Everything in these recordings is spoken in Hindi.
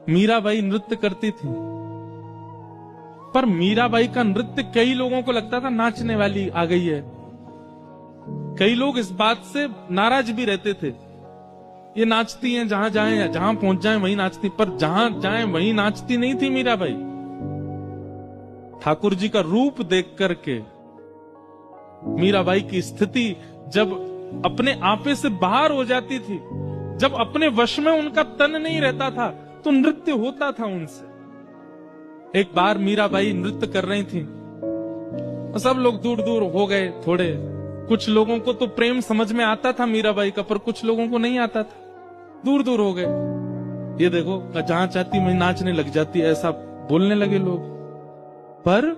मीराबाई नृत्य करती थी, पर मीराबाई का नृत्य कई लोगों को लगता था नाचने वाली आ गई है। कई लोग इस बात से नाराज भी रहते थे, ये नाचती हैं जहां जाएं या जहां पहुंच जाएं वहीं नाचती, पर जहां जाएं वहीं नाचती नहीं थी मीराबाई। ठाकुर जी का रूप देख करके मीराबाई की स्थिति जब अपने आपे से बाहर हो जाती थी, जब अपने वश में उनका तन नहीं रहता था, तो नृत्य होता था उनसे। एक बार मीराबाई नृत्य कर रही थी, सब लोग दूर दूर हो गए थोड़े। कुछ लोगों को तो प्रेम समझ में आता था मीराबाई का, पर कुछ लोगों को नहीं आता था, दूर दूर हो गए। ये देखो जहां चाहती मैं नाचने लग जाती, ऐसा बोलने लगे लोग। पर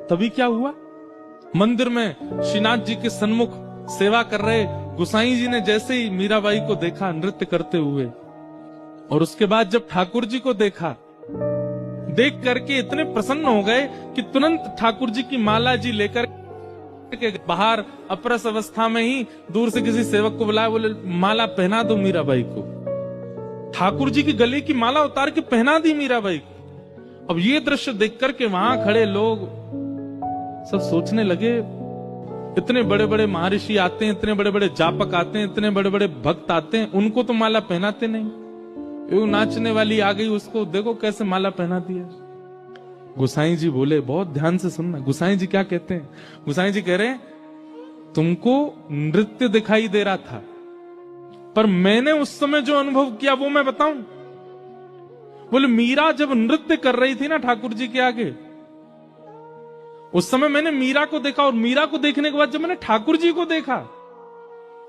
तभी क्या हुआ, मंदिर में श्रीनाथ जी के सन्मुख सेवा कर रहे गुसाई जी ने जैसे ही मीराबाई को देखा नृत्य करते हुए, और उसके बाद जब ठाकुर जी को देखा, देख करके इतने प्रसन्न हो गए कि तुरंत ठाकुर जी की माला जी लेकर के बाहर अपरस अवस्था में ही दूर से किसी सेवक को बुलाया, बोले माला पहना दो मीराबाई को। ठाकुर जी की गले की माला उतार के पहना दी मीराबाई को। अब ये दृश्य देख करके वहां खड़े लोग सब सोचने लगे, इतने बड़े बड़े महर्षि आते हैं, इतने बड़े बड़े जापक आते हैं, इतने बड़े बड़े भक्त आते हैं, उनको तो माला पहनाते नहीं। वो नाचने वाली आ गई, उसको देखो कैसे माला पहना दिया। गुसाई जी बोले, बहुत ध्यान से सुनना, गुसाई जी क्या कहते हैं। गुसाई जी कह रहे हैं, तुमको नृत्य दिखाई दे रहा था, पर मैंने उस समय जो अनुभव किया वो मैं बताऊं। बोले मीरा जब नृत्य कर रही थी ना ठाकुर जी के आगे, उस समय मैंने मीरा को देखा, और मीरा को देखने के बाद जब मैंने ठाकुर जी को देखा,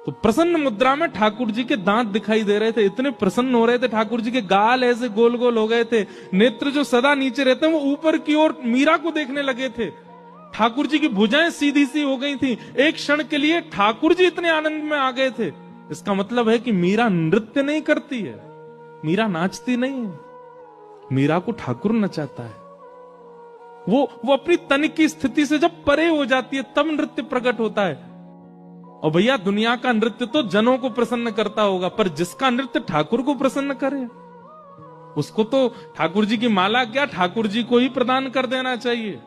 तो प्रसन्न मुद्रा में ठाकुर जी के दांत दिखाई दे रहे थे, इतने प्रसन्न हो रहे थे। ठाकुर जी के गाल ऐसे गोल गोल हो गए थे, नेत्र जो सदा नीचे रहते हैं वो ऊपर की ओर मीरा को देखने लगे थे। ठाकुर जी की भुजाएं सीधी सी हो गई थी। एक क्षण के लिए ठाकुर जी इतने आनंद में आ गए थे। इसका मतलब है कि मीरा नृत्य नहीं करती है, मीरा नाचती नहीं है, मीरा को ठाकुर नचाता है। वो अपनी तन की स्थिति से जब परे हो जाती है तब नृत्य प्रकट होता है। और भैया दुनिया का नृत्य तो जनों को प्रसन्न करता होगा, पर जिसका नृत्य ठाकुर को प्रसन्न करे उसको तो ठाकुर जी की माला क्या ठाकुर जी को ही प्रदान कर देना चाहिए।